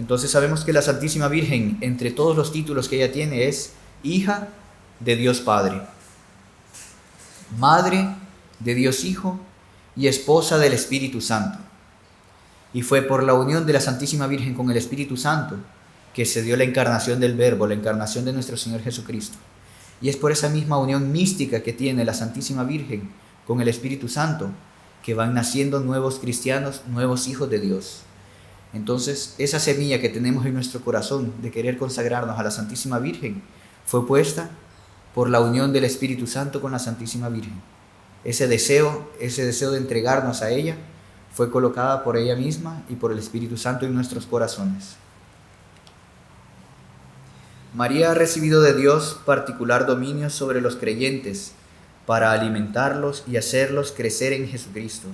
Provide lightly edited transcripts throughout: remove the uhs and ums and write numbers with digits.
Entonces sabemos que la Santísima Virgen, entre todos los títulos que ella tiene, es hija de Dios Padre, madre de Dios Hijo y esposa del Espíritu Santo. Y fue por la unión de la Santísima Virgen con el Espíritu Santo que se dio la encarnación del Verbo, la encarnación de nuestro Señor Jesucristo. Y es por esa misma unión mística que tiene la Santísima Virgen con el Espíritu Santo que van naciendo nuevos cristianos, nuevos hijos de Dios. Entonces, esa semilla que tenemos en nuestro corazón de querer consagrarnos a la Santísima Virgen fue puesta por la unión del Espíritu Santo con la Santísima Virgen. Ese deseo de entregarnos a ella fue colocada por ella misma y por el Espíritu Santo en nuestros corazones. María ha recibido de Dios particular dominio sobre los creyentes para alimentarlos y hacerlos crecer en Jesucristo.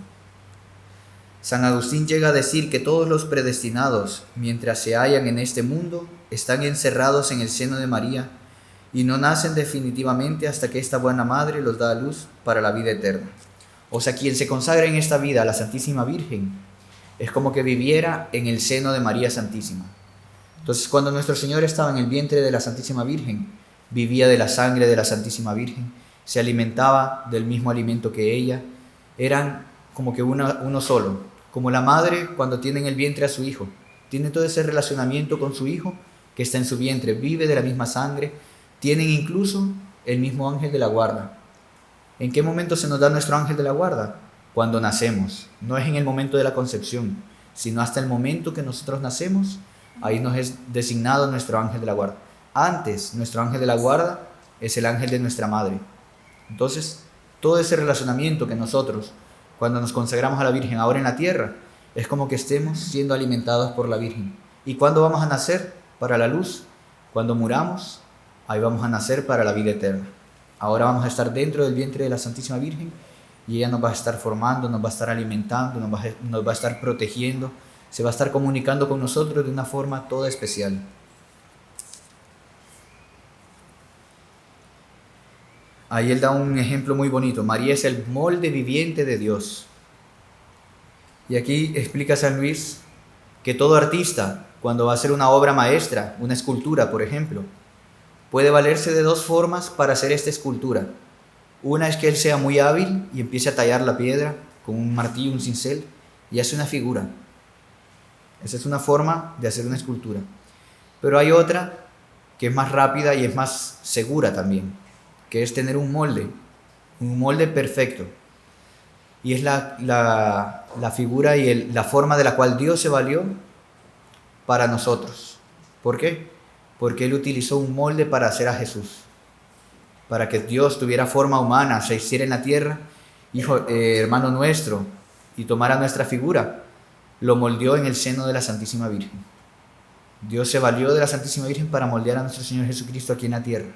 San Agustín llega a decir que todos los predestinados, mientras se hallan en este mundo, están encerrados en el seno de María y no nacen definitivamente hasta que esta buena madre los da a luz para la vida eterna. O sea, quien se consagra en esta vida a la Santísima Virgen es como que viviera en el seno de María Santísima. Entonces, cuando nuestro Señor estaba en el vientre de la Santísima Virgen, vivía de la sangre de la Santísima Virgen, se alimentaba del mismo alimento que ella, eran como que uno solo. Como la madre cuando tiene en el vientre a su hijo, tiene todo ese relacionamiento con su hijo que está en su vientre, vive de la misma sangre, tienen incluso el mismo ángel de la guarda. ¿En qué momento se nos da nuestro ángel de la guarda? Cuando nacemos. No es en el momento de la concepción, sino hasta el momento que nosotros nacemos, ahí nos es designado nuestro ángel de la guarda. Antes, nuestro ángel de la guarda es el ángel de nuestra madre. Entonces, todo ese relacionamiento que nosotros, cuando nos consagramos a la Virgen ahora en la tierra, es como que estemos siendo alimentados por la Virgen. ¿Y cuándo vamos a nacer? Para la luz. Cuando muramos, ahí vamos a nacer para la vida eterna. Ahora vamos a estar dentro del vientre de la Santísima Virgen y ella nos va a estar formando, nos va a estar alimentando, nos va a estar protegiendo, se va a estar comunicando con nosotros de una forma toda especial. Ahí él da un ejemplo muy bonito. María es el molde viviente de Dios. Y aquí explica San Luis que todo artista, cuando va a hacer una obra maestra, una escultura, por ejemplo, puede valerse de dos formas para hacer esta escultura. Una es que él sea muy hábil y empiece a tallar la piedra con un martillo, un cincel, y hace una figura. Esa es una forma de hacer una escultura. Pero hay otra que es más rápida y es más segura también, que es tener un molde perfecto. Y es la figura y la forma de la cual Dios se valió para nosotros. ¿Por qué? Porque Él utilizó un molde para hacer a Jesús. Para que Dios tuviera forma humana, se hiciera en la tierra, hermano nuestro, y tomara nuestra figura. Lo moldeó en el seno de la Santísima Virgen. Dios se valió de la Santísima Virgen para moldear a nuestro Señor Jesucristo aquí en la tierra.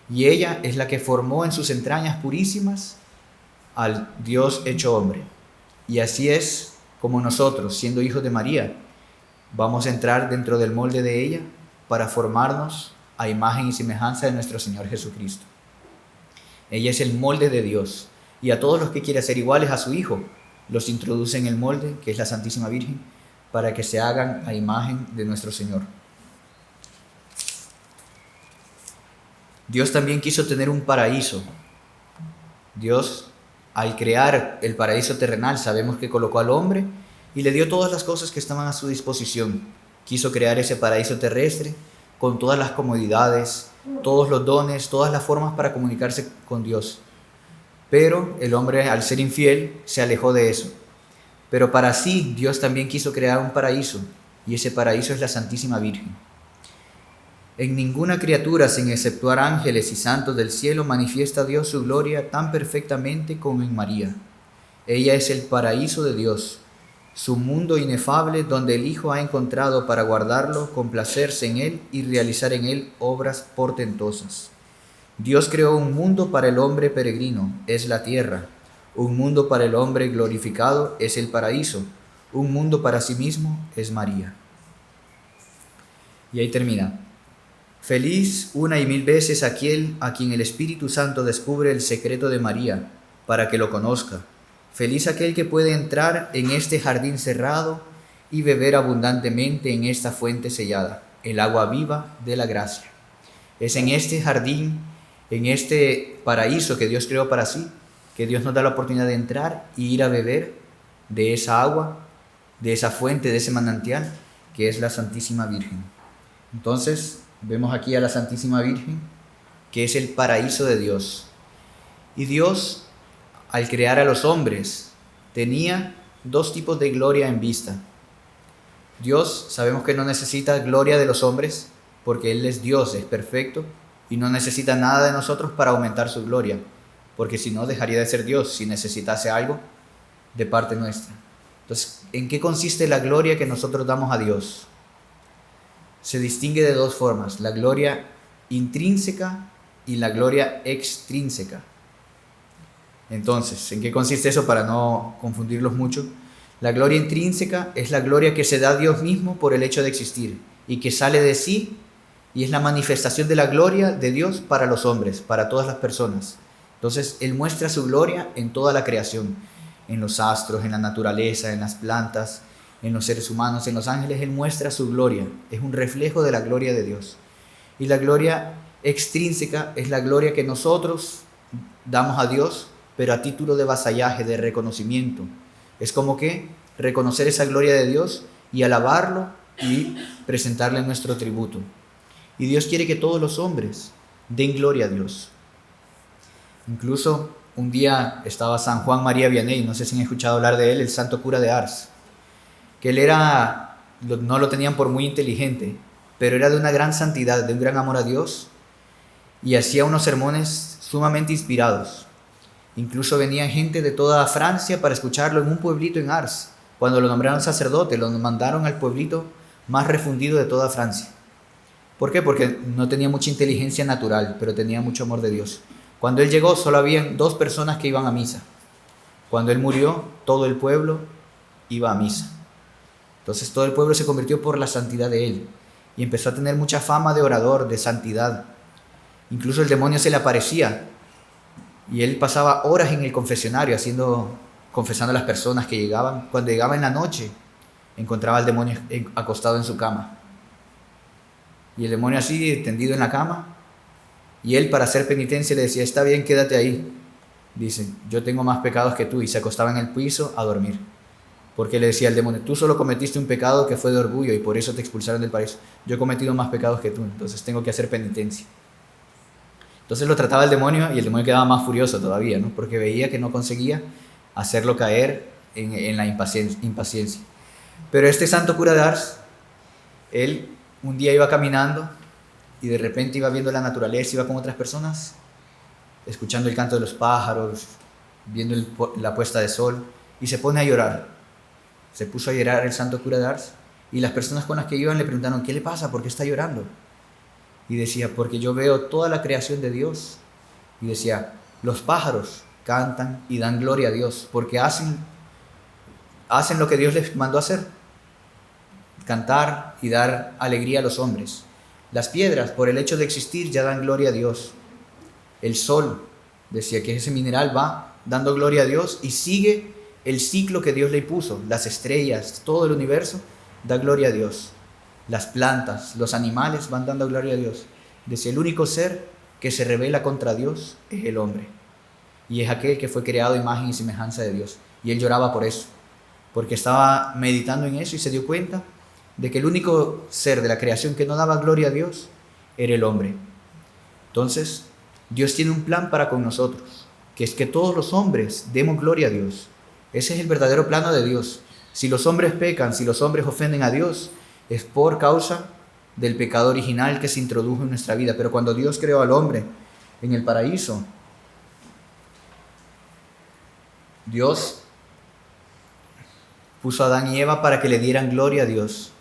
Y ella es la que formó en sus entrañas purísimas al Dios hecho hombre. Y así es como nosotros, siendo hijos de María, vamos a entrar dentro del molde de ella para formarnos a imagen y semejanza de nuestro Señor Jesucristo. Ella es el molde de Dios. Y a todos los que quieren ser iguales a su Hijo, los introduce en el molde, que es la Santísima Virgen, para que se hagan a imagen de nuestro Señor. Dios también quiso tener un paraíso. Dios, al crear el paraíso terrenal, sabemos que colocó al hombre y le dio todas las cosas que estaban a su disposición. Quiso crear ese paraíso terrestre con todas las comodidades, todos los dones, todas las formas para comunicarse con Dios. Pero el hombre, al ser infiel, se alejó de eso. Pero para sí, Dios también quiso crear un paraíso, y ese paraíso es la Santísima Virgen. En ninguna criatura, sin exceptuar ángeles y santos del cielo, manifiesta Dios su gloria tan perfectamente como en María. Ella es el paraíso de Dios, su mundo inefable donde el Hijo ha encontrado para guardarlo, complacerse en él y realizar en él obras portentosas. Dios creó un mundo para el hombre peregrino, es la tierra. Un mundo para el hombre glorificado, es el paraíso. Un mundo para sí mismo, es María. Y ahí termina. Feliz una y mil veces aquel a quien el Espíritu Santo descubre el secreto de María, para que lo conozca. Feliz aquel que puede entrar en este jardín cerrado y beber abundantemente en esta fuente sellada, el agua viva de la gracia. Es en este jardín, en este paraíso que Dios creó para sí, que Dios nos da la oportunidad de entrar y ir a beber de esa agua, de esa fuente, de ese manantial, que es la Santísima Virgen. Entonces, vemos aquí a la Santísima Virgen, que es el paraíso de Dios. Y Dios, al crear a los hombres, tenía dos tipos de gloria en vista. Dios, sabemos que no necesita gloria de los hombres, porque Él es Dios, es perfecto, y no necesita nada de nosotros para aumentar su gloria, porque si no dejaría de ser Dios si necesitase algo de parte nuestra. Entonces, ¿en qué consiste la gloria que nosotros damos a Dios? Se distingue de dos formas, la gloria intrínseca y la gloria extrínseca. Entonces, ¿en qué consiste eso para no confundirlos mucho? La gloria intrínseca es la gloria que se da a Dios mismo por el hecho de existir y que sale de sí y es la manifestación de la gloria de Dios para los hombres, para todas las personas. Entonces, Él muestra su gloria en toda la creación, en los astros, en la naturaleza, en las plantas, en los seres humanos, en los ángeles. Él muestra su gloria, es un reflejo de la gloria de Dios. Y la gloria extrínseca es la gloria que nosotros damos a Dios, pero a título de vasallaje, de reconocimiento. Es como que reconocer esa gloria de Dios y alabarlo y presentarle nuestro tributo. Y Dios quiere que todos los hombres den gloria a Dios. Incluso un día estaba San Juan María Vianney, no sé si han escuchado hablar de él, el santo cura de Ars, que él no lo tenían por muy inteligente, pero era de una gran santidad, de un gran amor a Dios, y hacía unos sermones sumamente inspirados. Incluso venía gente de toda Francia para escucharlo en un pueblito en Ars. Cuando lo nombraron sacerdote, lo mandaron al pueblito más refundido de toda Francia. ¿Por qué? Porque no tenía mucha inteligencia natural, pero tenía mucho amor de Dios. Cuando él llegó, solo habían 2 personas que iban a misa. Cuando él murió, todo el pueblo iba a misa. Entonces todo el pueblo se convirtió por la santidad de él y empezó a tener mucha fama de orador, de santidad. Incluso el demonio se le aparecía y él pasaba horas en el confesionario confesando a las personas que llegaban. Cuando llegaba en la noche, encontraba al demonio acostado en su cama. Y el demonio así, tendido en la cama, y él, para hacer penitencia, le decía: está bien, quédate ahí. Dice: yo tengo más pecados que tú. Y se acostaba en el piso a dormir. Porque le decía al demonio: tú solo cometiste un pecado que fue de orgullo y por eso te expulsaron del paraíso. Yo he cometido más pecados que tú, entonces tengo que hacer penitencia. Entonces lo trataba el demonio y el demonio quedaba más furioso todavía, ¿no? Porque veía que no conseguía hacerlo caer en la impaciencia. Pero este santo cura de Ars, él un día iba caminando y de repente iba viendo la naturaleza, iba con otras personas, escuchando el canto de los pájaros, viendo la puesta de sol, y se pone a llorar. Se puso a llorar el santo cura de Ars, y las personas con las que iban le preguntaron: ¿qué le pasa? ¿Por qué está llorando? Y decía: porque yo veo toda la creación de Dios. Y decía: los pájaros cantan y dan gloria a Dios, porque hacen lo que Dios les mandó hacer, cantar y dar alegría a los hombres. Las piedras, por el hecho de existir, ya dan gloria a Dios. El sol, decía, que ese mineral va dando gloria a Dios y sigue el ciclo que Dios le puso. Las estrellas, todo el universo da gloria a Dios. Las plantas, los animales van dando gloria a Dios. Decía: el único ser que se rebela contra Dios es el hombre, y es aquel que fue creado a imagen y semejanza de Dios. Y él lloraba por eso, porque estaba meditando en eso y se dio cuenta de que el único ser de la creación que no daba gloria a Dios era el hombre. Entonces, Dios tiene un plan para con nosotros, que es que todos los hombres demos gloria a Dios. Ese es el verdadero plano de Dios. Si los hombres pecan, si los hombres ofenden a Dios, es por causa del pecado original que se introdujo en nuestra vida. Pero cuando Dios creó al hombre en el paraíso, Dios puso a Adán y Eva para que le dieran gloria a Dios.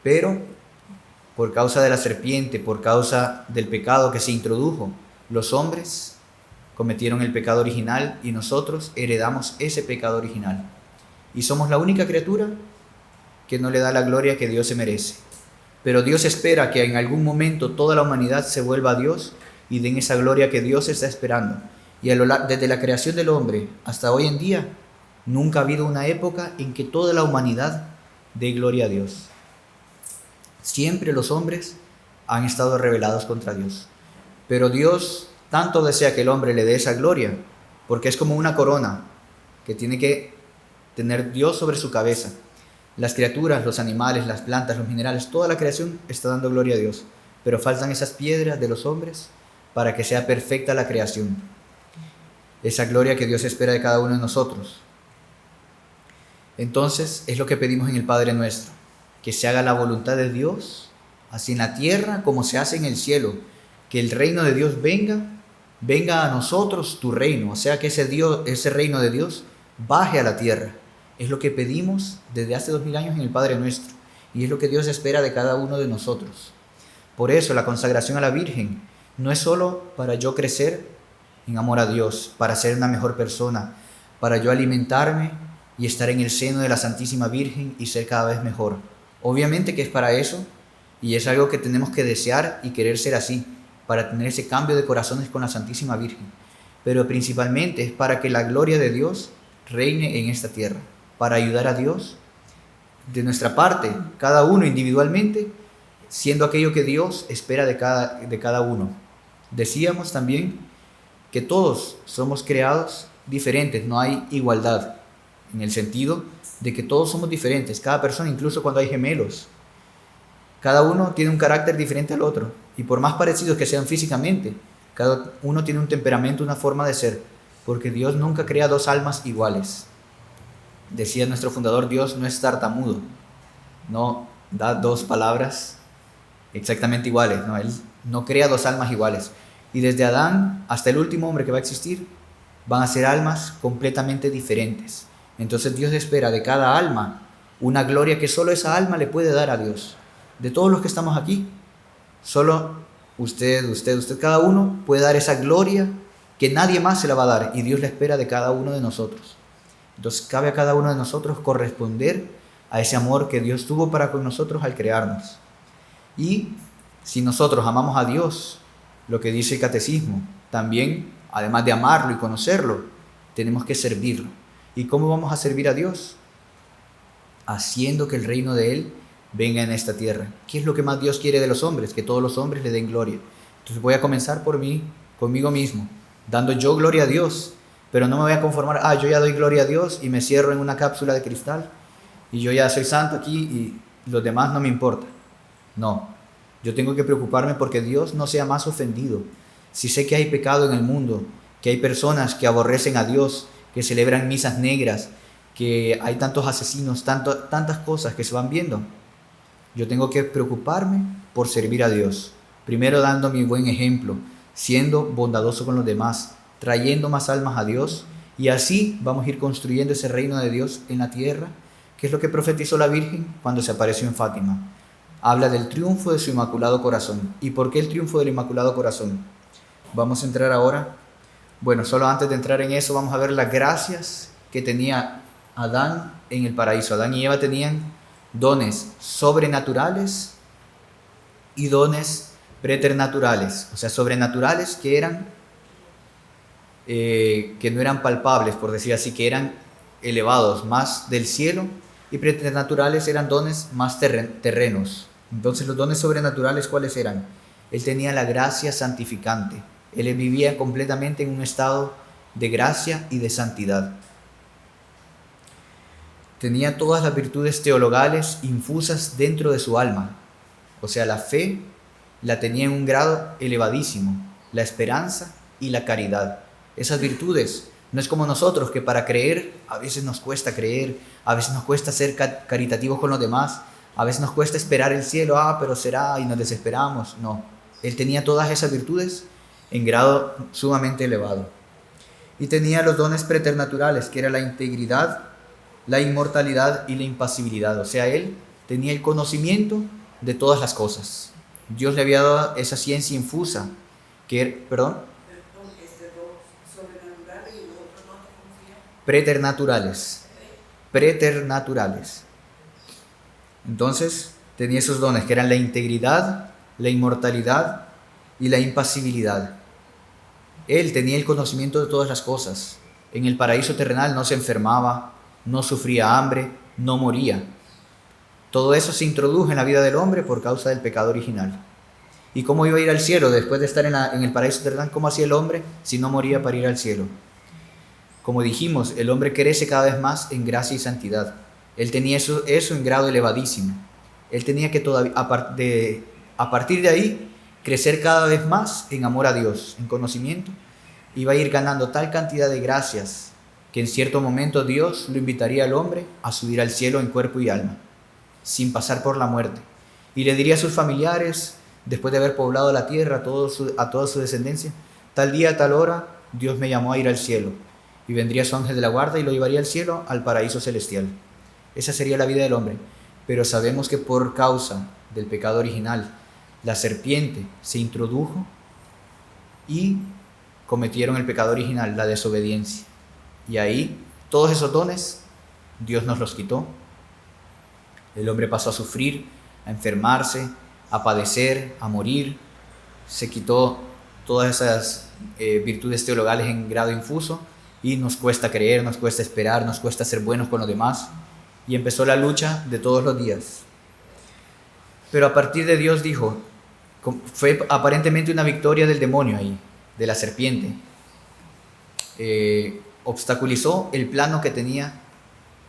Pero por causa de la serpiente, por causa del pecado que se introdujo, los hombres cometieron el pecado original y nosotros heredamos ese pecado original. Y somos la única criatura que no le da la gloria que Dios se merece. Pero Dios espera que en algún momento toda la humanidad se vuelva a Dios y den esa gloria que Dios está esperando. Y desde la creación del hombre hasta hoy en día, nunca ha habido una época en que toda la humanidad dé gloria a Dios. Siempre los hombres han estado rebelados contra Dios, pero Dios tanto desea que el hombre le dé esa gloria, porque es como una corona que tiene que tener Dios sobre su cabeza. Las criaturas, los animales, las plantas, los minerales, toda la creación está dando gloria a Dios, pero faltan esas piedras de los hombres para que sea perfecta la creación. Esa gloria que Dios espera de cada uno de nosotros. Entonces es lo que pedimos en el Padre Nuestro, que se haga la voluntad de Dios, así en la tierra como se hace en el cielo, que el reino de Dios venga a nosotros tu reino, o sea que ese reino de Dios baje a la tierra. Es lo que pedimos desde hace 2000 años en el Padre Nuestro, y es lo que Dios espera de cada uno de nosotros. Por eso la consagración a la Virgen no es solo para yo crecer en amor a Dios, para ser una mejor persona, para yo alimentarme y estar en el seno de la Santísima Virgen y ser cada vez mejor. Obviamente que es para eso, y es algo que tenemos que desear y querer ser así, para tener ese cambio de corazones con la Santísima Virgen. Pero principalmente es para que la gloria de Dios reine en esta tierra, para ayudar a Dios de nuestra parte, cada uno individualmente, siendo aquello que Dios espera de cada uno. Decíamos también que todos somos creados diferentes, no hay igualdad, en el sentido de que todos somos diferentes, cada persona, incluso cuando hay gemelos, cada uno tiene un carácter diferente al otro, y por más parecidos que sean físicamente, cada uno tiene un temperamento, una forma de ser, porque Dios nunca crea dos almas iguales. Decía nuestro fundador, Dios no es tartamudo, no da dos palabras exactamente iguales, no, Él no crea dos almas iguales. Y desde Adán hasta el último hombre que va a existir, van a ser almas completamente diferentes. Entonces Dios espera de cada alma una gloria que solo esa alma le puede dar a Dios. De todos los que estamos aquí, solo usted, cada uno puede dar esa gloria que nadie más se la va a dar, y Dios la espera de cada uno de nosotros. Entonces cabe a cada uno de nosotros corresponder a ese amor que Dios tuvo para con nosotros al crearnos. Y si nosotros amamos a Dios, lo que dice el catecismo, también, además de amarlo y conocerlo, tenemos que servirlo. ¿Y cómo vamos a servir a Dios? Haciendo que el reino de Él venga en esta tierra. ¿Qué es lo que más Dios quiere de los hombres? Que todos los hombres le den gloria. Entonces voy a comenzar por mí, conmigo mismo, dando yo gloria a Dios, pero no me voy a conformar, yo ya doy gloria a Dios y me cierro en una cápsula de cristal y yo ya soy santo aquí y los demás no me importa. No, yo tengo que preocuparme porque Dios no sea más ofendido. Si sé que hay pecado en el mundo, que hay personas que aborrecen a Dios, que celebran misas negras, que hay tantos asesinos, tantas cosas que se van viendo, yo tengo que preocuparme por servir a Dios. Primero dando mi buen ejemplo, siendo bondadoso con los demás, trayendo más almas a Dios, y así vamos a ir construyendo ese reino de Dios en la tierra, que es lo que profetizó la Virgen cuando se apareció en Fátima. Habla del triunfo de su Inmaculado Corazón. ¿Y por qué el triunfo del Inmaculado Corazón? Vamos a entrar ahora. Bueno, solo antes de entrar en eso vamos a ver las gracias que tenía Adán en el paraíso. Adán y Eva tenían dones sobrenaturales y dones preternaturales, o sea, sobrenaturales que no eran palpables, por decir así, que eran elevados, más del cielo, y preternaturales eran dones más terrenos. Entonces los dones sobrenaturales, ¿cuáles eran? Él tenía la gracia santificante, él vivía completamente en un estado de gracia y de santidad. Tenía todas las virtudes teologales infusas dentro de su alma, o sea, la fe la tenía en un grado elevadísimo, la esperanza y la caridad. Esas virtudes, no es como nosotros que para creer a veces nos cuesta creer, a veces nos cuesta ser caritativos con los demás, a veces nos cuesta esperar el cielo, pero será, y nos desesperamos. No, él tenía todas esas virtudes en grado sumamente elevado. Y tenía los dones preternaturales, que era la integridad, la inmortalidad y la impasibilidad. O sea, él tenía el conocimiento de todas las cosas. Dios le había dado esa ciencia infusa, preternaturales. Entonces, tenía esos dones, que eran la integridad, la inmortalidad y la impasibilidad. Él tenía el conocimiento de todas las cosas. En el paraíso terrenal no se enfermaba, no sufría hambre, no moría. Todo eso se introdujo en la vida del hombre por causa del pecado original. ¿Y cómo iba a ir al cielo después de estar en el paraíso terrenal? ¿Cómo hacía el hombre si no moría para ir al cielo? Como dijimos, el hombre crece cada vez más en gracia y santidad. Él tenía eso en grado elevadísimo. Él tenía que a partir de ahí crecer cada vez más en amor a Dios, en conocimiento. Iba a ir ganando tal cantidad de gracias que en cierto momento Dios lo invitaría al hombre a subir al cielo en cuerpo y alma, sin pasar por la muerte. Y le diría a sus familiares, después de haber poblado la tierra, a toda su descendencia, tal día, tal hora, Dios me llamó a ir al cielo. Y vendría su ángel de la guarda y lo llevaría al cielo, al paraíso celestial. Esa sería la vida del hombre. Pero sabemos que por causa del pecado original, la serpiente se introdujo y cometieron el pecado original, la desobediencia. Y ahí todos esos dones Dios nos los quitó. El hombre pasó a sufrir, a enfermarse, a padecer, a morir. Se quitó todas esas virtudes teologales en grado infuso y nos cuesta creer, nos cuesta esperar, nos cuesta ser buenos con los demás. Y empezó la lucha de todos los días. Pero a partir de Dios dijo, fue aparentemente una victoria del demonio ahí, de la serpiente. Obstaculizó el plano que tenía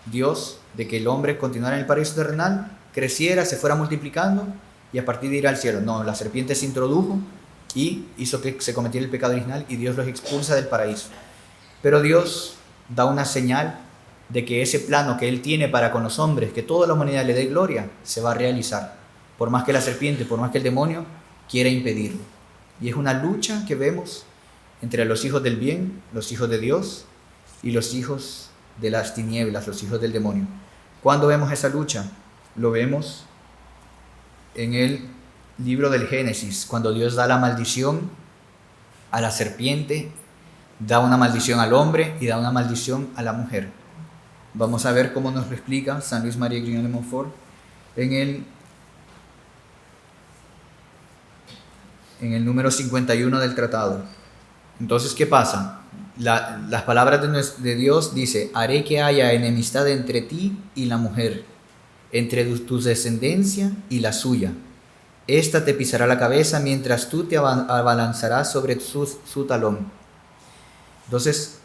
Dios de que el hombre continuara en el paraíso terrenal, creciera, se fuera multiplicando y a partir de ir al cielo. No, la serpiente se introdujo y hizo que se cometiera el pecado original y Dios los expulsa del paraíso. Pero Dios da una señal de que ese plano que Él tiene para con los hombres, que toda la humanidad le dé gloria, se va a realizar, por más que la serpiente, por más que el demonio quiera impedirlo. Y es una lucha que vemos entre los hijos del bien, los hijos de Dios, y los hijos de las tinieblas, los hijos del demonio. ¿Cuándo vemos esa lucha? Lo vemos en el libro del Génesis, cuando Dios da la maldición a la serpiente, da una maldición al hombre y da una maldición a la mujer. Vamos a ver cómo nos lo explica San Luis María Grignion de Montfort en el número 51 del tratado. Entonces, ¿qué pasa? Las palabras de Dios dice: haré que haya enemistad entre ti y la mujer, entre tu descendencia y la suya. Esta te pisará la cabeza mientras tú te abalanzarás sobre su talón. Entonces,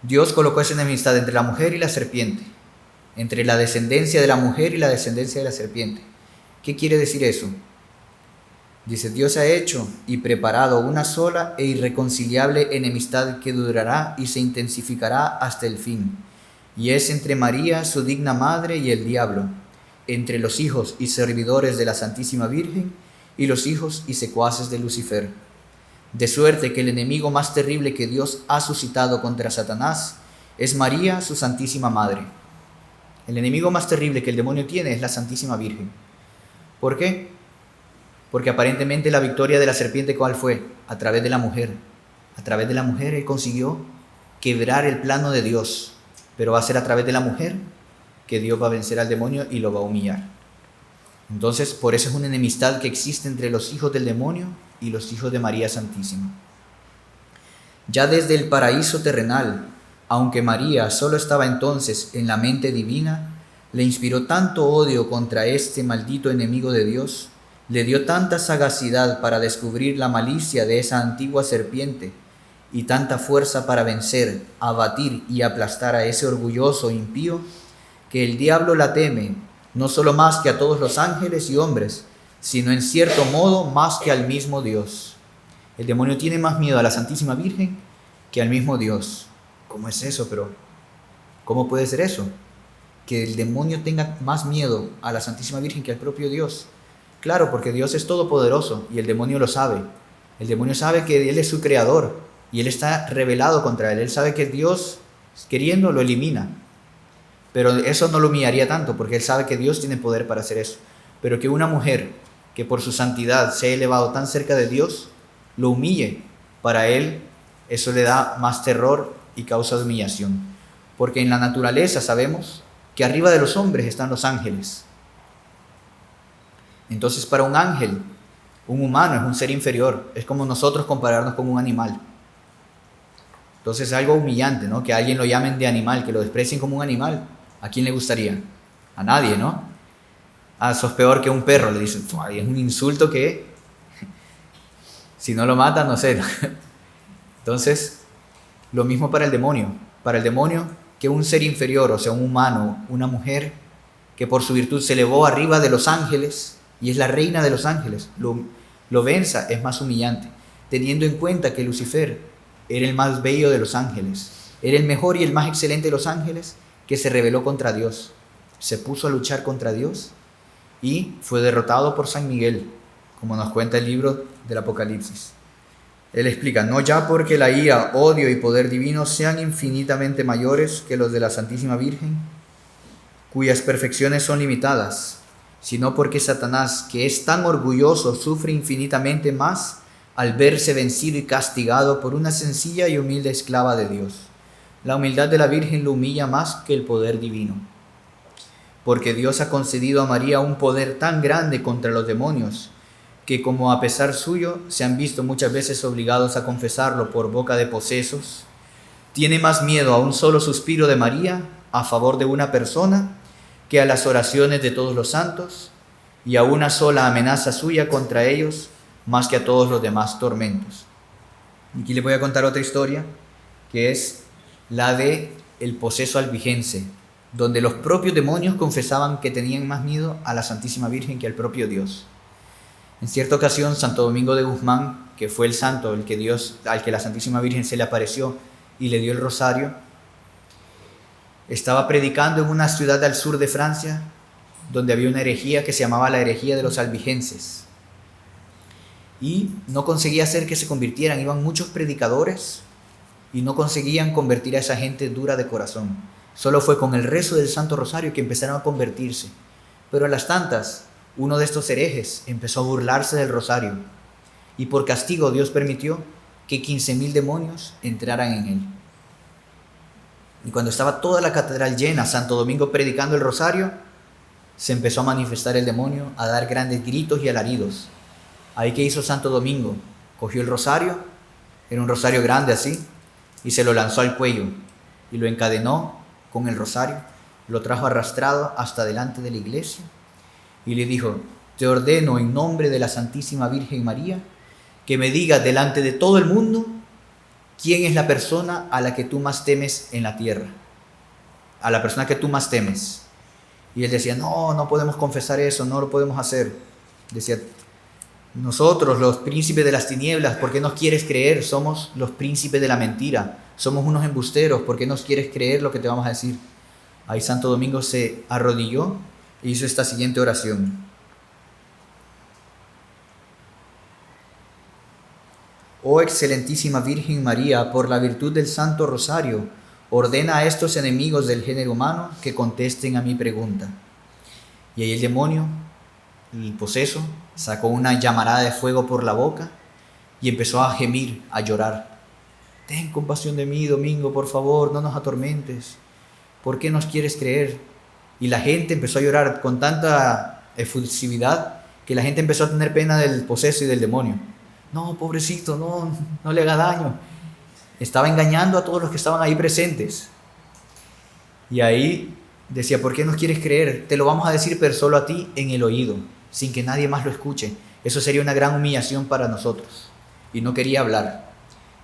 Dios colocó esa enemistad entre la mujer y la serpiente, entre la descendencia de la mujer y la descendencia de la serpiente. ¿Qué quiere decir eso? Dice, Dios ha hecho y preparado una sola e irreconciliable enemistad que durará y se intensificará hasta el fin. Y es entre María, su digna madre, y el diablo, entre los hijos y servidores de la Santísima Virgen y los hijos y secuaces de Lucifer. De suerte que el enemigo más terrible que Dios ha suscitado contra Satanás es María, su Santísima Madre. El enemigo más terrible que el demonio tiene es la Santísima Virgen. ¿Por qué? Porque aparentemente la victoria de la serpiente, ¿cuál fue? A través de la mujer. A través de la mujer él consiguió quebrar el plano de Dios. Pero va a ser a través de la mujer que Dios va a vencer al demonio y lo va a humillar. Entonces, por eso es una enemistad que existe entre los hijos del demonio y los hijos de María Santísima. Ya desde el paraíso terrenal, aunque María solo estaba entonces en la mente divina, le inspiró tanto odio contra este maldito enemigo de Dios, le dio tanta sagacidad para descubrir la malicia de esa antigua serpiente y tanta fuerza para vencer, abatir y aplastar a ese orgulloso impío, que el diablo la teme, no solo más que a todos los ángeles y hombres, sino en cierto modo más que al mismo Dios. El demonio tiene más miedo a la Santísima Virgen que al mismo Dios. ¿Cómo es eso? Pero, ¿cómo puede ser eso? Que el demonio tenga más miedo a la Santísima Virgen que al propio Dios. Claro, porque Dios es todopoderoso y el demonio lo sabe. El demonio sabe que Él es su creador y Él está rebelado contra Él. Él sabe que Dios, queriendo, lo elimina. Pero eso no lo humillaría tanto, porque Él sabe que Dios tiene poder para hacer eso. Pero que una mujer que por su santidad se ha elevado tan cerca de Dios, lo humille, para Él eso le da más terror y causa de humillación. Porque en la naturaleza sabemos que arriba de los hombres están los ángeles. Entonces para un ángel, un humano es un ser inferior. Es como nosotros compararnos con un animal. Entonces es algo humillante, ¿no? Que a alguien lo llamen de animal, que lo desprecien como un animal. ¿A quién le gustaría? A nadie, ¿no? Ah, sos peor que un perro, le dicen. Es un insulto que, si no lo matan, no sé. Entonces, lo mismo para el demonio. Para el demonio, que un ser inferior, o sea, un humano, una mujer, que por su virtud se elevó arriba de los ángeles, y es la reina de los ángeles, lo venza, es más humillante, teniendo en cuenta que Lucifer era el más bello de los ángeles, era el mejor y el más excelente de los ángeles, que se rebeló contra Dios, se puso a luchar contra Dios, y fue derrotado por San Miguel, como nos cuenta el libro del Apocalipsis. Él explica, no ya porque la ira, odio y poder divino sean infinitamente mayores que los de la Santísima Virgen, cuyas perfecciones son limitadas, sino porque Satanás, que es tan orgulloso, sufre infinitamente más al verse vencido y castigado por una sencilla y humilde esclava de Dios. La humildad de la Virgen lo humilla más que el poder divino, porque Dios ha concedido a María un poder tan grande contra los demonios, que como a pesar suyo se han visto muchas veces obligados a confesarlo por boca de posesos, tiene más miedo a un solo suspiro de María a favor de una persona que a las oraciones de todos los santos, y a una sola amenaza suya contra ellos más que a todos los demás tormentos. Aquí les voy a contar otra historia, que es la de el poseso albigense, donde los propios demonios confesaban que tenían más miedo a la Santísima Virgen que al propio Dios. En cierta ocasión, Santo Domingo de Guzmán, que fue el santo al que la Santísima Virgen se le apareció y le dio el rosario, estaba predicando en una ciudad al sur de Francia, donde había una herejía que se llamaba la herejía de los albigenses. Y no conseguía hacer que se convirtieran, iban muchos predicadores y no conseguían convertir a esa gente dura de corazón. Solo fue con el rezo del Santo Rosario que empezaron a convertirse. Pero a las tantas, uno de estos herejes empezó a burlarse del rosario, y por castigo Dios permitió que 15.000 demonios entraran en él. Y cuando estaba toda la catedral llena, Santo Domingo predicando el rosario, se empezó a manifestar el demonio, a dar grandes gritos y alaridos. Ahí, ¿qué hizo Santo Domingo? Cogió el rosario, era un rosario grande así, y se lo lanzó al cuello, y lo encadenó con el rosario, lo trajo arrastrado hasta delante de la iglesia, y le dijo, te ordeno en nombre de la Santísima Virgen María, que me digas delante de todo el mundo, ¿quién es la persona a la que tú más temes en la tierra? A la persona que tú más temes. Y él decía, no podemos confesar eso, no lo podemos hacer. Decía, nosotros, los príncipes de las tinieblas, ¿por qué nos quieres creer? Somos los príncipes de la mentira, somos unos embusteros, ¿por qué nos quieres creer lo que te vamos a decir? Ahí Santo Domingo se arrodilló e hizo esta siguiente oración. Oh excelentísima Virgen María, por la virtud del Santo Rosario, ordena a estos enemigos del género humano que contesten a mi pregunta. Y ahí el demonio, el poseso, sacó una llamarada de fuego por la boca y empezó a gemir, a llorar. Ten compasión de mí, Domingo, por favor, no nos atormentes. ¿Por qué nos quieres creer? Y la gente empezó a llorar con tanta efusividad que la gente empezó a tener pena del poseso y del demonio. No, pobrecito, no le haga daño. Estaba engañando a todos los que estaban ahí presentes. Y ahí decía, ¿por qué nos quieres creer? Te lo vamos a decir, pero solo a ti en el oído, sin que nadie más lo escuche. Eso sería una gran humillación para nosotros. Y no quería hablar.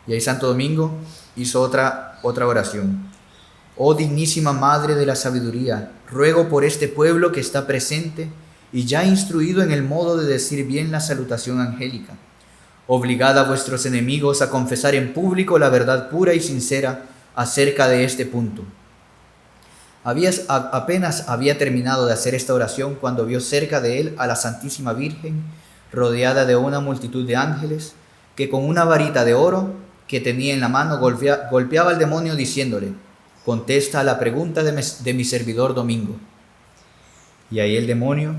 Y ahí Santo Domingo hizo otra oración. Oh dignísima Madre de la Sabiduría, ruego por este pueblo que está presente y ya instruido en el modo de decir bien la salutación angélica. Obligad a vuestros enemigos a confesar en público la verdad pura y sincera acerca de este punto. Apenas había terminado de hacer esta oración cuando vio cerca de él a la Santísima Virgen, rodeada de una multitud de ángeles, que con una varita de oro que tenía en la mano golpeaba al demonio diciéndole, contesta a la pregunta de mi servidor Domingo. Y ahí el demonio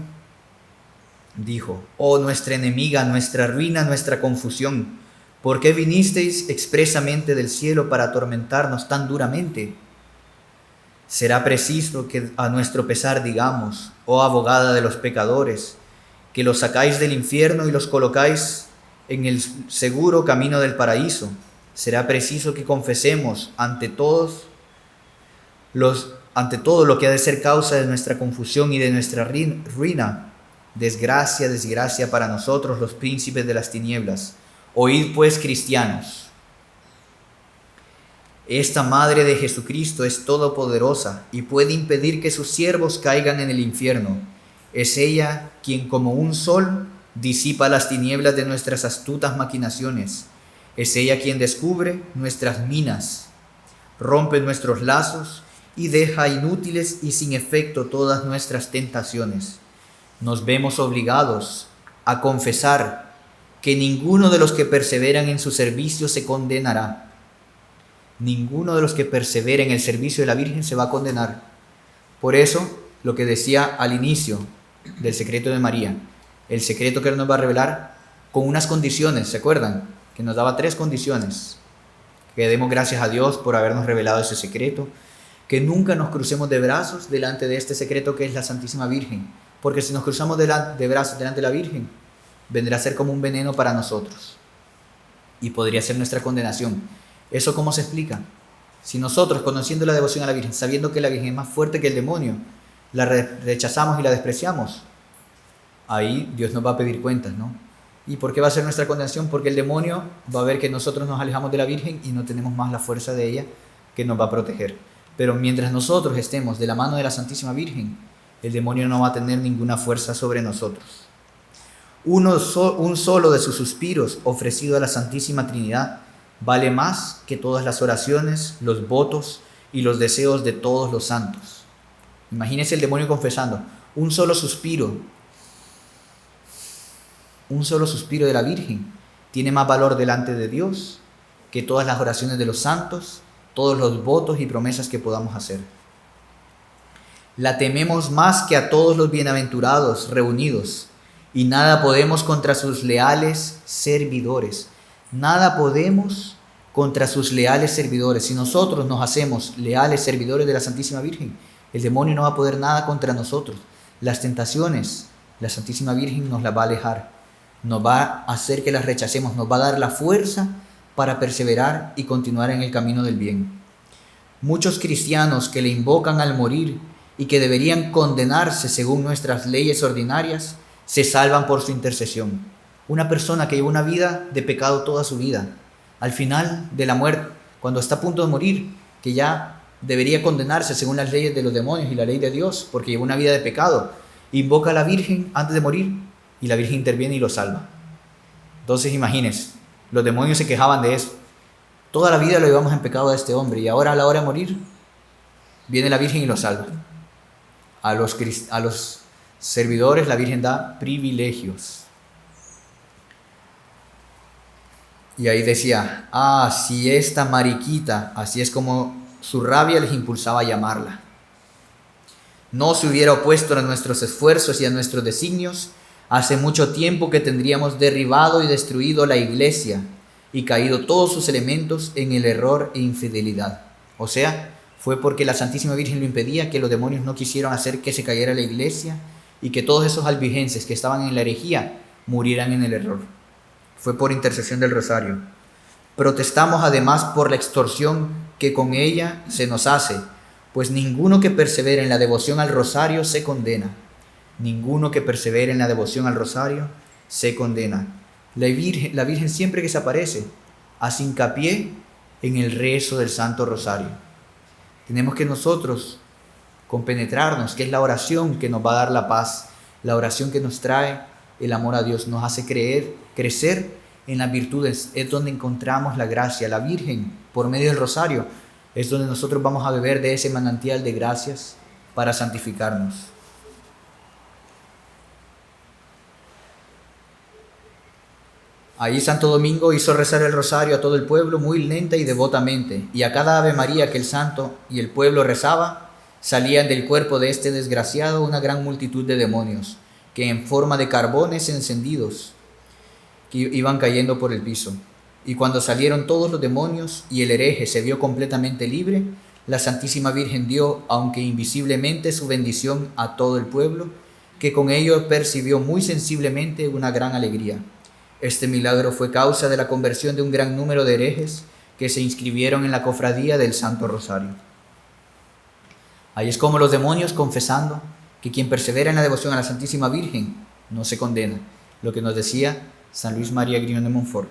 dijo, oh nuestra enemiga, nuestra ruina, nuestra confusión, ¿por qué vinisteis expresamente del cielo para atormentarnos tan duramente? Será preciso que a nuestro pesar digamos, oh abogada de los pecadores, que los sacáis del infierno y los colocáis en el seguro camino del paraíso. Será preciso que confesemos ante todos ante todo lo que ha de ser causa de nuestra confusión y de nuestra ruina, desgracia, desgracia para nosotros los príncipes de las tinieblas. Oíd pues, cristianos, esta Madre de Jesucristo es todopoderosa y puede impedir que sus siervos caigan en el infierno. Es ella quien como un sol disipa las tinieblas de nuestras astutas maquinaciones. Es ella quien descubre nuestras minas, rompe nuestros lazos y deja inútiles y sin efecto todas nuestras tentaciones. Nos vemos obligados a confesar que ninguno de los que perseveran en su servicio se condenará. Ninguno de los que persevera en el servicio de la Virgen se va a condenar. Por eso, lo que decía al inicio del secreto de María, el secreto que nos va a revelar con unas condiciones, ¿se acuerdan? Que nos daba 3 condiciones. Que demos gracias a Dios por habernos revelado ese secreto, que nunca nos crucemos de brazos delante de este secreto que es la Santísima Virgen, porque si nos cruzamos de brazos delante de la Virgen, vendrá a ser como un veneno para nosotros y podría ser nuestra condenación. ¿Eso cómo se explica? Si nosotros, conociendo la devoción a la Virgen, sabiendo que la Virgen es más fuerte que el demonio, la rechazamos y la despreciamos, ahí Dios nos va a pedir cuentas, ¿no? ¿Y por qué va a ser nuestra condenación? Porque el demonio va a ver que nosotros nos alejamos de la Virgen y no tenemos más la fuerza de ella que nos va a proteger. Pero mientras nosotros estemos de la mano de la Santísima Virgen, el demonio no va a tener ninguna fuerza sobre nosotros. Un solo de sus suspiros ofrecido a la Santísima Trinidad vale más que todas las oraciones, los votos y los deseos de todos los santos. Imagínense el demonio confesando, un solo suspiro de la Virgen tiene más valor delante de Dios que todas las oraciones de los santos, todos los votos y promesas que podamos hacer. La tememos más que a todos los bienaventurados reunidos, y nada podemos contra sus leales servidores. Nada podemos contra sus leales servidores. Si nosotros nos hacemos leales servidores de la Santísima Virgen, el demonio no va a poder nada contra nosotros. Las tentaciones, la Santísima Virgen nos las va a alejar, nos va a hacer que las rechacemos, nos va a dar la fuerza para perseverar y continuar en el camino del bien. Muchos cristianos que le invocan al morir y que deberían condenarse según nuestras leyes ordinarias, se salvan por su intercesión. Una persona que lleva una vida de pecado toda su vida, al final de la muerte, cuando está a punto de morir, que ya debería condenarse según las leyes de los demonios y la ley de Dios, porque lleva una vida de pecado, invoca a la Virgen antes de morir y la Virgen interviene y lo salva. Entonces imagínense, los demonios se quejaban de eso. Toda la vida lo llevamos en pecado a este hombre y ahora a la hora de morir viene la Virgen y lo salva. A los servidores la Virgen da privilegios. Y ahí decía, si esta mariquita, así es como su rabia les impulsaba a llamarla, no se hubiera opuesto a nuestros esfuerzos y a nuestros designios, hace mucho tiempo que tendríamos derribado y destruido la iglesia y caído todos sus elementos en el error e infidelidad. O sea, fue porque la Santísima Virgen lo impedía, que los demonios no quisieron hacer que se cayera la iglesia y que todos esos albigenses que estaban en la herejía murieran en el error. Fue por intercesión del rosario. Protestamos además por la extorsión que con ella se nos hace, pues ninguno que persevere en la devoción al rosario se condena. Ninguno que persevere en la devoción al rosario se condena. La Virgen siempre que se aparece hace hincapié en el rezo del Santo Rosario. Tenemos que nosotros compenetrarnos, que es la oración que nos va a dar la paz, la oración que nos trae el amor a Dios, nos hace crecer en las virtudes, es donde encontramos la gracia. La Virgen, por medio del rosario, es donde nosotros vamos a beber de ese manantial de gracias para santificarnos. Ahí Santo Domingo hizo rezar el rosario a todo el pueblo muy lenta y devotamente, y a cada Ave María que el santo y el pueblo rezaba, salían del cuerpo de este desgraciado una gran multitud de demonios, que en forma de carbones encendidos que iban cayendo por el piso. Y cuando salieron todos los demonios y el hereje se vio completamente libre, la Santísima Virgen dio, aunque invisiblemente, su bendición a todo el pueblo, que con ello percibió muy sensiblemente una gran alegría. Este milagro fue causa de la conversión de un gran número de herejes que se inscribieron en la cofradía del Santo Rosario. Ahí es como los demonios confesando que quien persevera en la devoción a la Santísima Virgen no se condena, lo que nos decía San Luis María Grignon de Montfort.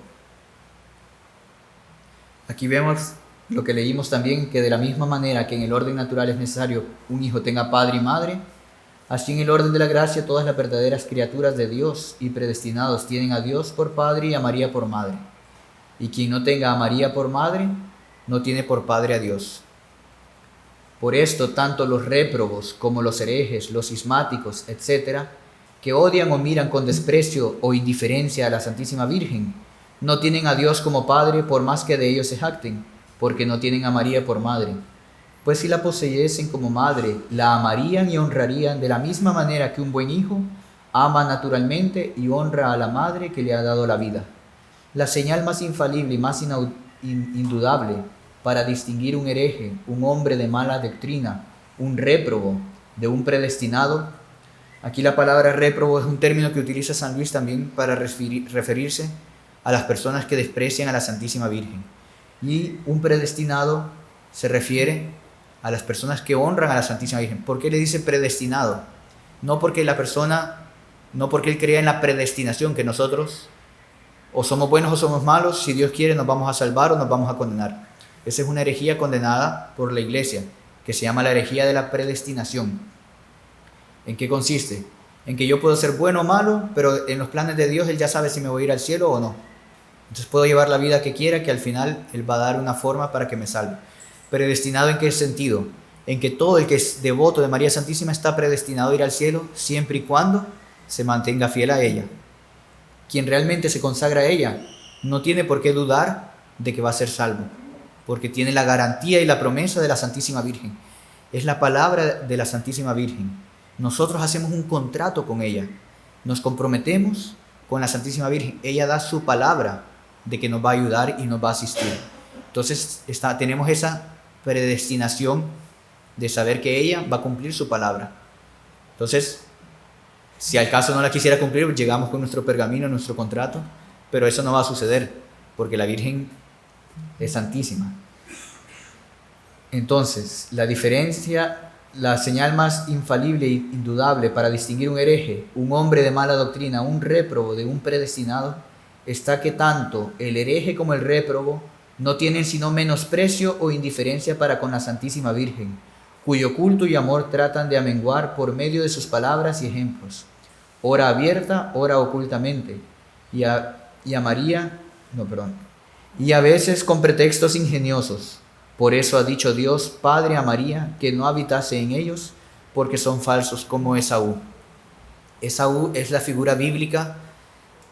Aquí vemos lo que leímos también, que de la misma manera que en el orden natural es necesario un hijo tenga padre y madre, así en el orden de la gracia todas las verdaderas criaturas de Dios y predestinados tienen a Dios por padre y a María por madre. Y quien no tenga a María por madre, no tiene por padre a Dios. Por esto, tanto los réprobos como los herejes, los cismáticos, etc., que odian o miran con desprecio o indiferencia a la Santísima Virgen, no tienen a Dios como Padre por más que de ellos se jacten, porque no tienen a María por madre. Pues si la poseyesen como madre, la amarían y honrarían de la misma manera que un buen hijo ama naturalmente y honra a la madre que le ha dado la vida. La señal más infalible y más indudable para distinguir un hereje, un hombre de mala doctrina, un réprobo de un predestinado. Aquí la palabra réprobo es un término que utiliza San Luis también para referirse a las personas que desprecian a la Santísima Virgen. Y un predestinado se refiere a las personas que honran a la Santísima Virgen. ¿Por qué le dice predestinado? No porque él crea en la predestinación, que nosotros o somos buenos o somos malos, si Dios quiere nos vamos a salvar o nos vamos a condenar. Esa es una herejía condenada por la Iglesia, que se llama la herejía de la predestinación. ¿En qué consiste? En que yo puedo ser bueno o malo, pero en los planes de Dios Él ya sabe si me voy a ir al cielo o no. Entonces puedo llevar la vida que quiera, que al final Él va a dar una forma para que me salve. ¿Predestinado en qué sentido? En que todo el que es devoto de María Santísima está predestinado a ir al cielo siempre y cuando se mantenga fiel a ella. Quien realmente se consagra a ella no tiene por qué dudar de que va a ser salvo, porque tiene la garantía y la promesa de la Santísima Virgen. Es la palabra de la Santísima Virgen. Nosotros hacemos un contrato con ella, nos comprometemos con la Santísima Virgen. Ella da su palabra de que nos va a ayudar y nos va a asistir. Entonces tenemos esa predestinación de saber que ella va a cumplir su palabra. Entonces, si al caso no la quisiera cumplir, llegamos con nuestro pergamino, nuestro contrato, pero eso no va a suceder, porque la Virgen es santísima. Entonces, la diferencia, la señal más infalible e indudable para distinguir un hereje, un hombre de mala doctrina, un réprobo de un predestinado, está que tanto el hereje como el réprobo no tienen sino menosprecio o indiferencia para con la Santísima Virgen, cuyo culto y amor tratan de amenguar por medio de sus palabras y ejemplos, ora abierta, ora ocultamente, y a veces con pretextos ingeniosos. Por eso ha dicho Dios Padre a María que no habitase en ellos, porque son falsos como Esaú. Esaú es la figura bíblica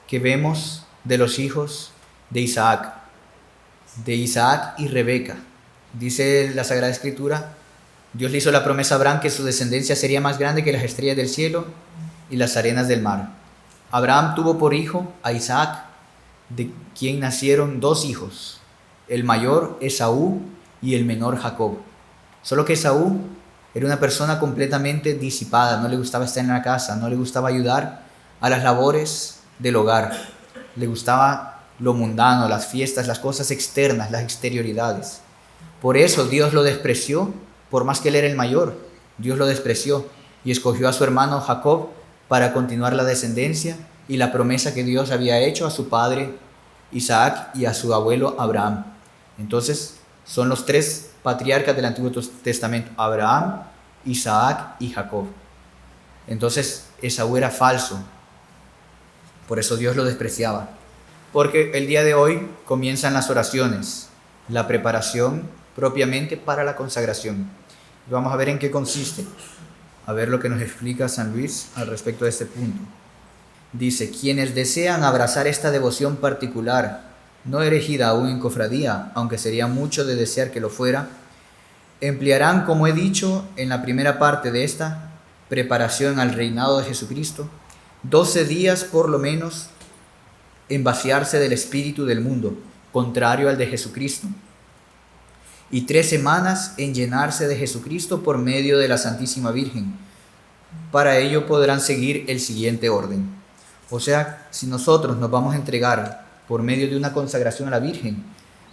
que vemos de los hijos de Isaac y Rebeca. Dice la Sagrada Escritura, Dios le hizo la promesa a Abraham que su descendencia sería más grande que las estrellas del cielo y las arenas del mar. Abraham tuvo por hijo a Isaac, de quien nacieron dos hijos, el mayor Esaú y el menor Jacob. Solo que Esaú era una persona completamente disipada, no le gustaba estar en la casa, no le gustaba ayudar a las labores del hogar, le gustaba lo mundano, las fiestas, las cosas externas, las exterioridades. Por eso Dios lo despreció, por más que él era el mayor, Dios lo despreció y escogió a su hermano Jacob para continuar la descendencia y la promesa que Dios había hecho a su padre Isaac y a su abuelo Abraham. Entonces son los tres patriarcas del Antiguo Testamento, Abraham, Isaac y Jacob. Entonces Esaú era falso, por eso Dios lo despreciaba. Porque el día de hoy comienzan las oraciones, la preparación propiamente para la consagración. Vamos a ver en qué consiste, a ver lo que nos explica San Luis al respecto de este punto. Dice, quienes desean abrazar esta devoción particular, no erigida aún en cofradía, aunque sería mucho de desear que lo fuera, emplearán, como he dicho en la primera parte de esta preparación al reinado de Jesucristo, 12 días por lo menos en vaciarse del espíritu del mundo, contrario al de Jesucristo, y 3 semanas en llenarse de Jesucristo por medio de la Santísima Virgen. Para ello podrán seguir el siguiente orden. O sea, si nosotros nos vamos a entregar por medio de una consagración a la Virgen,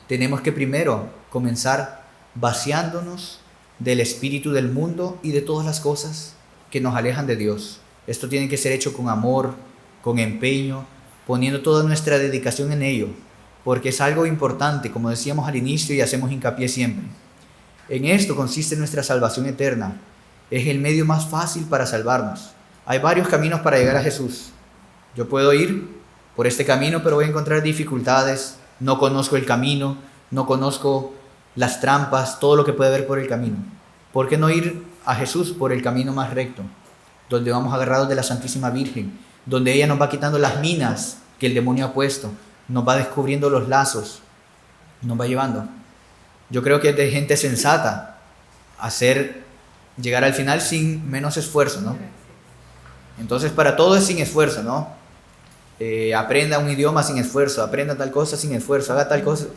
tenemos que primero comenzar vaciándonos del espíritu del mundo y de todas las cosas que nos alejan de Dios. Esto tiene que ser hecho con amor, con empeño, poniendo toda nuestra dedicación en ello, porque es algo importante, como decíamos al inicio y hacemos hincapié siempre. En esto consiste nuestra salvación eterna. Es el medio más fácil para salvarnos. Hay varios caminos para llegar a Jesús. Yo puedo ir por este camino, pero voy a encontrar dificultades. No conozco el camino, no conozco las trampas, todo lo que puede haber por el camino. ¿Por qué no ir a Jesús por el camino más recto, donde vamos agarrados de la Santísima Virgen, donde ella nos va quitando las minas que el demonio ha puesto, nos va descubriendo los lazos, nos va llevando? Yo creo que es de gente sensata llegar al final sin menos esfuerzo, ¿no? Entonces, para todo es sin esfuerzo, ¿no? Aprenda un idioma sin esfuerzo, aprenda tal cosa sin esfuerzo, haga tal cosa.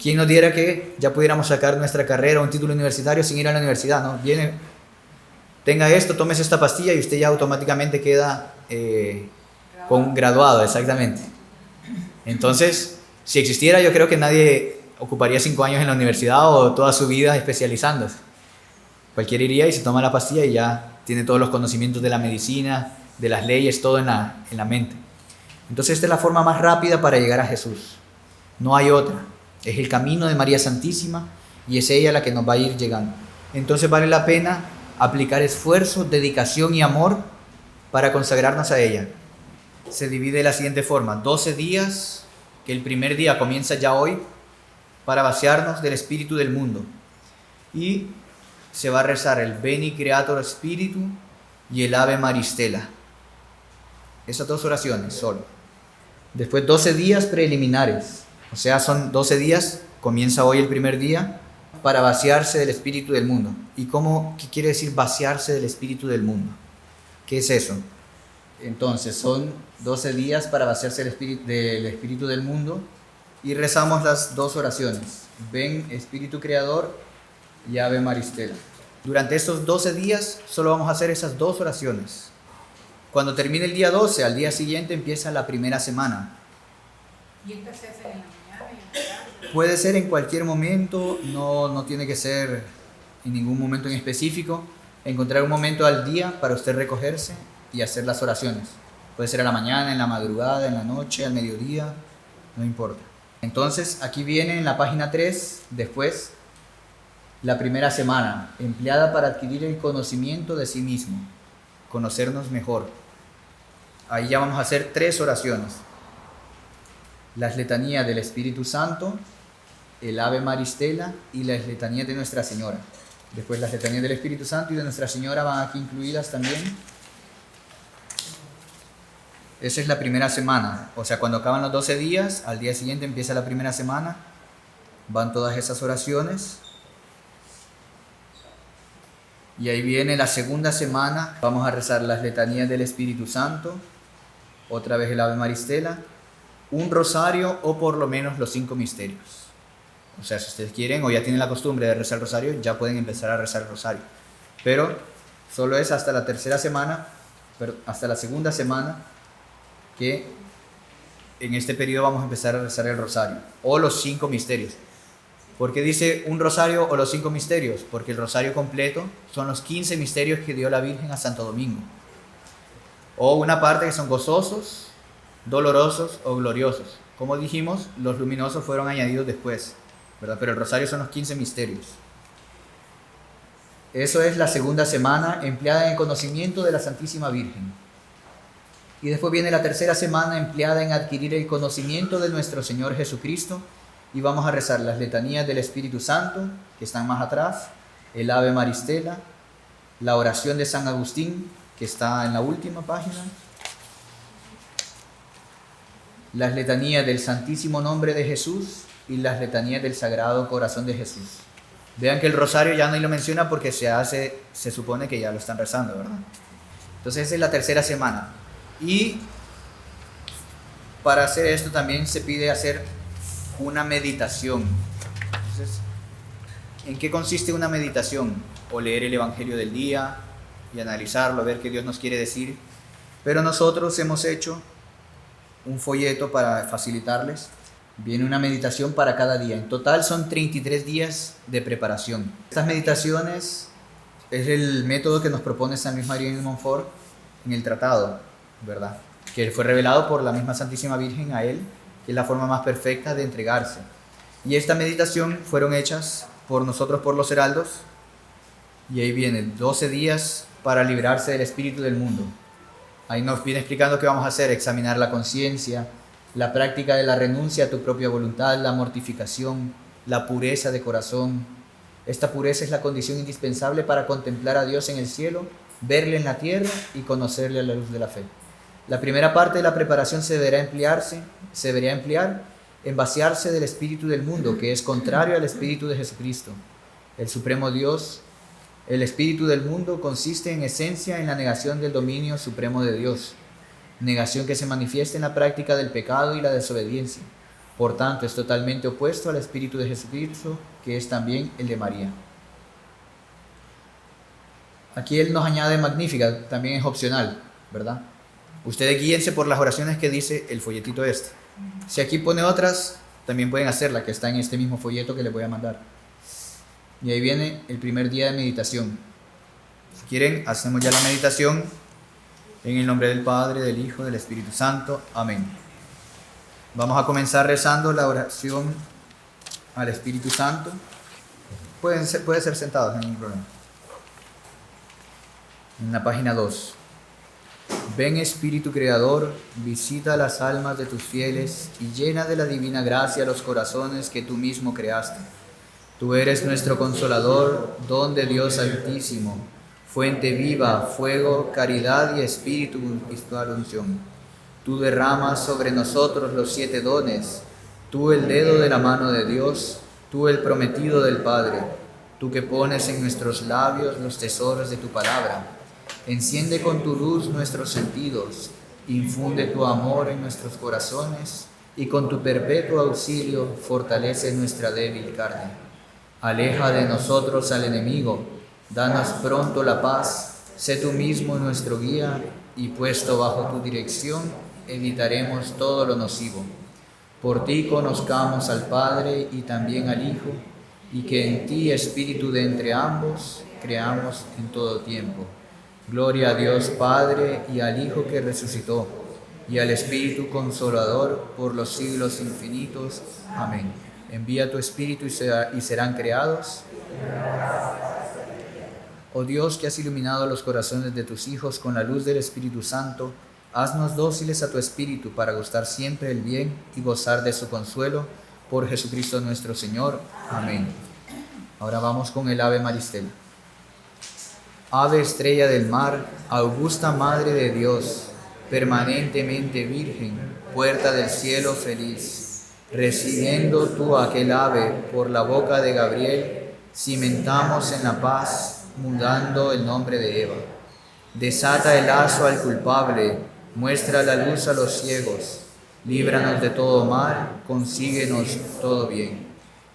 ¿Quién nos diera que ya pudiéramos sacar nuestra carrera o un título universitario sin ir a la universidad, ¿no? Tenga esto, tómese esta pastilla y usted ya automáticamente queda con graduado, exactamente. Entonces, si existiera, yo creo que nadie ocuparía 5 años en la universidad o toda su vida especializándose. Cualquiera iría y se toma la pastilla y ya tiene todos los conocimientos de la medicina, de las leyes, todo en la mente. Entonces esta es la forma más rápida para llegar a Jesús. No hay otra. Es el camino de María Santísima y es ella la que nos va a ir llegando. Entonces vale la pena aplicar esfuerzo, dedicación y amor para consagrarnos a ella. Se divide de la siguiente forma: 12 días, que el primer día comienza ya hoy, para vaciarnos del espíritu del mundo. Y se va a rezar el Veni Creator Spiritu y el Ave Maristela. Esas 2 oraciones solo. Después 12 días preliminares. O sea, son 12 días, comienza hoy el primer día, para vaciarse del espíritu del mundo. ¿Y qué quiere decir vaciarse del espíritu del mundo? ¿Qué es eso? Entonces, son 12 días para vaciarse del espíritu del mundo y rezamos las 2 oraciones. Ven Espíritu Creador y Ave Maristela. Durante estos 12 días solo vamos a hacer esas 2 oraciones. Cuando termine el día 12, al día siguiente empieza la primera semana. ¿Y estas se hacen en la mañana y en la tarde? Puede ser en cualquier momento, no tiene que ser en ningún momento en específico. Encontrar un momento al día para usted recogerse y hacer las oraciones. Puede ser a la mañana, en la madrugada, en la noche, al mediodía, no importa. Entonces, aquí viene en la página 3, después, la primera semana, empleada para adquirir el conocimiento de sí mismo, conocernos mejor. Ahí ya vamos a hacer 3 oraciones. Las letanías del Espíritu Santo, el Ave Maristela y las letanías de Nuestra Señora. Después las letanías del Espíritu Santo y de Nuestra Señora van aquí incluidas también. Esa es la primera semana. O sea, cuando acaban los 12 días, al día siguiente empieza la primera semana. Van todas esas oraciones. Y ahí viene la segunda semana. Vamos a rezar las letanías del Espíritu Santo. Otra vez el Ave Maristela. Un rosario o por lo menos los 5 misterios. O sea, si ustedes quieren o ya tienen la costumbre de rezar el rosario, ya pueden empezar a rezar el rosario. Pero solo es hasta la tercera semana, hasta la segunda semana, que en este periodo vamos a empezar a rezar el rosario o los 5 misterios. ¿Por qué dice un rosario o los 5 misterios? Porque el rosario completo son los 15 misterios que dio la Virgen a Santo Domingo. O una parte que son gozosos, dolorosos o gloriosos. Como dijimos, los luminosos fueron añadidos después, ¿verdad? Pero el rosario son los 15 misterios. Eso es la segunda semana empleada en el conocimiento de la Santísima Virgen. Y después viene la tercera semana empleada en adquirir el conocimiento de nuestro Señor Jesucristo. Y vamos a rezar las letanías del Espíritu Santo, que están más atrás, el Ave Maristela, la oración de San Agustín, que está en la última página, las letanías del Santísimo Nombre de Jesús y las letanías del Sagrado Corazón de Jesús. Vean que el rosario ya no lo menciona porque se supone que ya lo están rezando, ¿verdad? Entonces esa es la tercera semana. Y para hacer esto también se pide hacer una meditación. Entonces, ¿en qué consiste una meditación? O leer el Evangelio del día y analizarlo, ver qué Dios nos quiere decir. Pero nosotros hemos hecho un folleto para facilitarles Viene una meditación para cada día. En total son 33 días de preparación. Estas meditaciones es el método que nos propone San Luis María de Montfort en el tratado, ¿verdad? Que fue revelado por la misma Santísima Virgen a él, que es la forma más perfecta de entregarse. Y esta meditación fueron hechas por nosotros, por los heraldos, y ahí vienen 12 días para librarse del espíritu del mundo. Ahí nos viene explicando qué vamos a hacer: examinar la conciencia, la práctica de la renuncia a tu propia voluntad, la mortificación, la pureza de corazón. Esta pureza es la condición indispensable para contemplar a Dios en el cielo, verle en la tierra y conocerle a la luz de la fe. La primera parte de la preparación se deberá emplear en vaciarse del espíritu del mundo, que es contrario al espíritu de Jesucristo, el supremo Dios. El espíritu del mundo consiste en esencia en la negación del dominio supremo de Dios, negación que se manifiesta en la práctica del pecado y la desobediencia. Por tanto, es totalmente opuesto al espíritu de Jesucristo, que es también el de María. Aquí él nos añade Magnífica, también es opcional, ¿verdad? Ustedes guíense por las oraciones que dice el folletito este. Si aquí pone otras, también pueden hacerla, que está en este mismo folleto que les voy a mandar. Y ahí viene el primer día de meditación. Si quieren, hacemos ya la meditación. En el nombre del Padre, del Hijo, del Espíritu Santo. Amén. Vamos a comenzar rezando la oración al Espíritu Santo. Puede ser sentados, no hay ningún problema. En la página 2. Ven Espíritu Creador, visita las almas de tus fieles y llena de la divina gracia los corazones que tú mismo creaste. Tú eres nuestro Consolador, don de Dios Altísimo, fuente viva, fuego, caridad y espíritu espiritual unción. Tú derramas sobre nosotros los 7 dones, tú el dedo de la mano de Dios, tú el prometido del Padre, tú que pones en nuestros labios los tesoros de tu palabra. Enciende con tu luz nuestros sentidos, infunde tu amor en nuestros corazones y con tu perpetuo auxilio fortalece nuestra débil carne. Aleja de nosotros al enemigo, danos pronto la paz, sé tú mismo nuestro guía y puesto bajo tu dirección evitaremos todo lo nocivo. Por ti conozcamos al Padre y también al Hijo, y que en ti, Espíritu de entre ambos, creamos en todo tiempo. Gloria a Dios Padre y al Hijo que resucitó, y al Espíritu Consolador por los siglos infinitos. Amén. Envía tu Espíritu y serán creados. Oh Dios, que has iluminado los corazones de tus hijos con la luz del Espíritu Santo, haznos dóciles a tu Espíritu para gustar siempre el bien y gozar de su consuelo. Por Jesucristo nuestro Señor. Amén. Ahora vamos con el Ave Maristel. Ave estrella del mar, augusta Madre de Dios, permanentemente Virgen, puerta del cielo feliz. Recibiendo tú aquel ave por la boca de Gabriel, cimentamos en la paz, mudando el nombre de Eva. Desata el lazo al culpable, muestra la luz a los ciegos, líbranos de todo mal, consíguenos todo bien.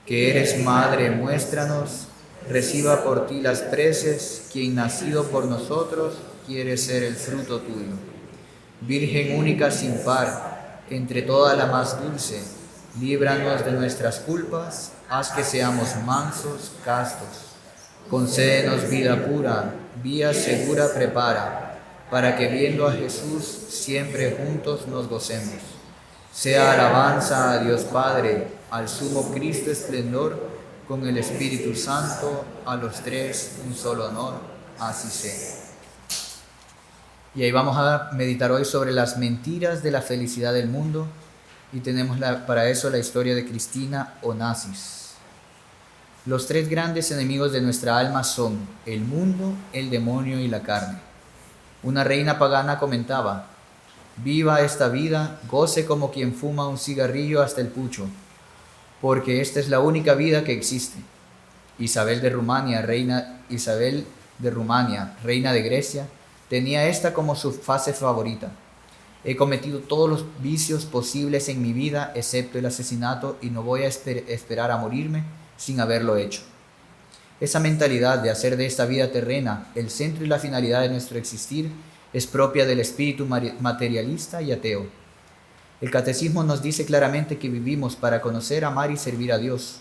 Que eres Madre, muéstranos, reciba por ti las preces, quien nacido por nosotros quiere ser el fruto tuyo. Virgen única sin par, entre todas la más dulce, líbranos de nuestras culpas, haz que seamos mansos, castos. Concédenos vida pura, vía segura prepara, para que viendo a Jesús siempre juntos nos gocemos. Sea alabanza a Dios Padre, al sumo Cristo esplendor, con el Espíritu Santo, a los tres un solo honor, así sea. Y ahí vamos a meditar hoy sobre las mentiras de la felicidad del mundo, y tenemos para eso la historia de Cristina Onassis. Los 3 grandes enemigos de nuestra alma son el mundo, el demonio y la carne. Una reina pagana comentaba: viva esta vida, goce como quien fuma un cigarrillo hasta el pucho, porque esta es la única vida que existe. Isabel de Rumania, reina de Grecia, tenía esta como su fase favorita. He cometido todos los vicios posibles en mi vida, excepto el asesinato, y no voy a esperar a morirme sin haberlo hecho. Esa mentalidad de hacer de esta vida terrena el centro y la finalidad de nuestro existir es propia del espíritu materialista y ateo. El catecismo nos dice claramente que vivimos para conocer, amar y servir a Dios,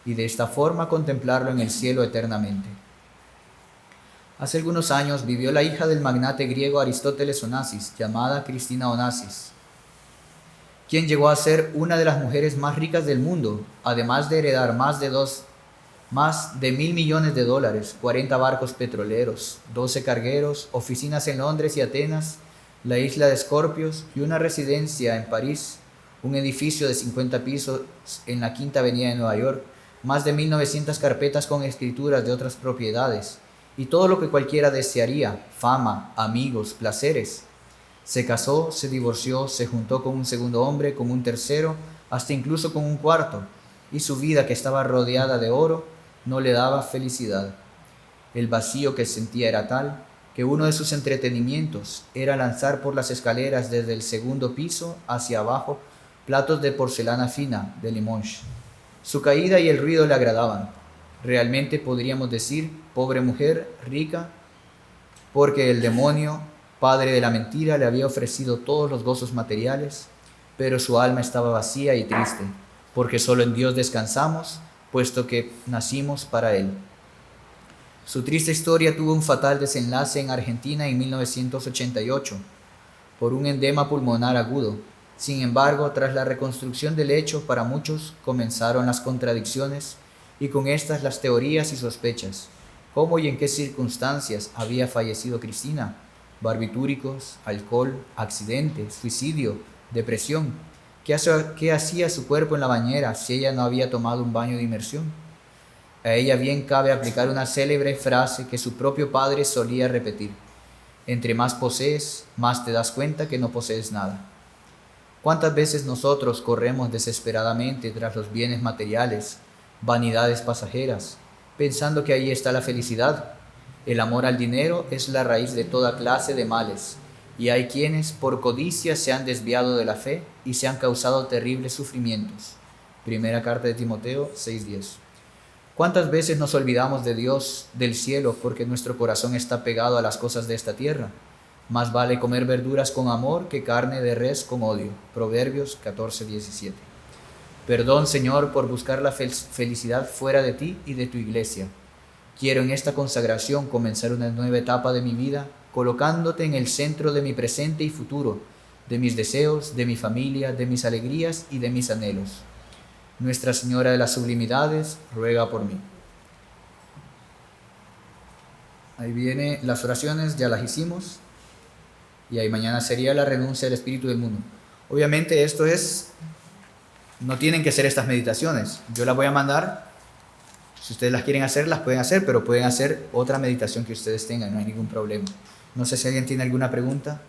y de esta forma contemplarlo en el cielo eternamente. Hace algunos años vivió la hija del magnate griego Aristóteles Onassis, llamada Cristina Onassis, quien llegó a ser una de las mujeres más ricas del mundo, además de heredar más de $1.000 millones, 40 barcos petroleros, 12 cargueros, oficinas en Londres y Atenas, la isla de Escorpios y una residencia en París, un edificio de 50 pisos en la Quinta Avenida de Nueva York, más de 1.900 carpetas con escrituras de otras propiedades, y todo lo que cualquiera desearía: fama, amigos, placeres. Se casó, se divorció, se juntó con un segundo hombre, con un tercero, hasta incluso con un cuarto, y su vida, que estaba rodeada de oro, no le daba felicidad. El vacío que sentía era tal que uno de sus entretenimientos era lanzar por las escaleras desde el segundo piso hacia abajo platos de porcelana fina de Limoges. Su caída y el ruido le agradaban. Realmente podríamos decir, pobre mujer, rica, porque el demonio, padre de la mentira, le había ofrecido todos los gozos materiales, pero su alma estaba vacía y triste, porque solo en Dios descansamos, puesto que nacimos para Él. Su triste historia tuvo un fatal desenlace en Argentina en 1988, por un edema pulmonar agudo. Sin embargo, tras la reconstrucción del hecho, para muchos comenzaron las contradicciones y con estas las teorías y sospechas. ¿Cómo y en qué circunstancias había fallecido Cristina? Barbitúricos, alcohol, accidente, suicidio, depresión. ¿Qué hacía su cuerpo en la bañera si ella no había tomado un baño de inmersión? A ella bien cabe aplicar una célebre frase que su propio padre solía repetir: entre más posees, más te das cuenta que no posees nada. ¿Cuántas veces nosotros corremos desesperadamente tras los bienes materiales, vanidades pasajeras, pensando que ahí está la felicidad? El amor al dinero es la raíz de toda clase de males, y hay quienes por codicia se han desviado de la fe y se han causado terribles sufrimientos. Primera carta de Timoteo 6:10. ¿Cuántas veces nos olvidamos de Dios, del cielo, porque nuestro corazón está pegado a las cosas de esta tierra? Más vale comer verduras con amor que carne de res con odio. Proverbios 14:17. Perdón, Señor, por buscar la felicidad fuera de ti y de tu iglesia. Quiero en esta consagración comenzar una nueva etapa de mi vida, colocándote en el centro de mi presente y futuro, de mis deseos, de mi familia, de mis alegrías y de mis anhelos. Nuestra Señora de las Sublimidades, ruega por mí. Ahí viene las oraciones, ya las hicimos. Y ahí mañana sería la renuncia del espíritu del mundo. Obviamente no tienen que ser estas meditaciones. Yo las voy a mandar. Si ustedes las quieren hacer, las pueden hacer, pero pueden hacer otra meditación que ustedes tengan, no hay ningún problema. No sé si alguien tiene alguna pregunta.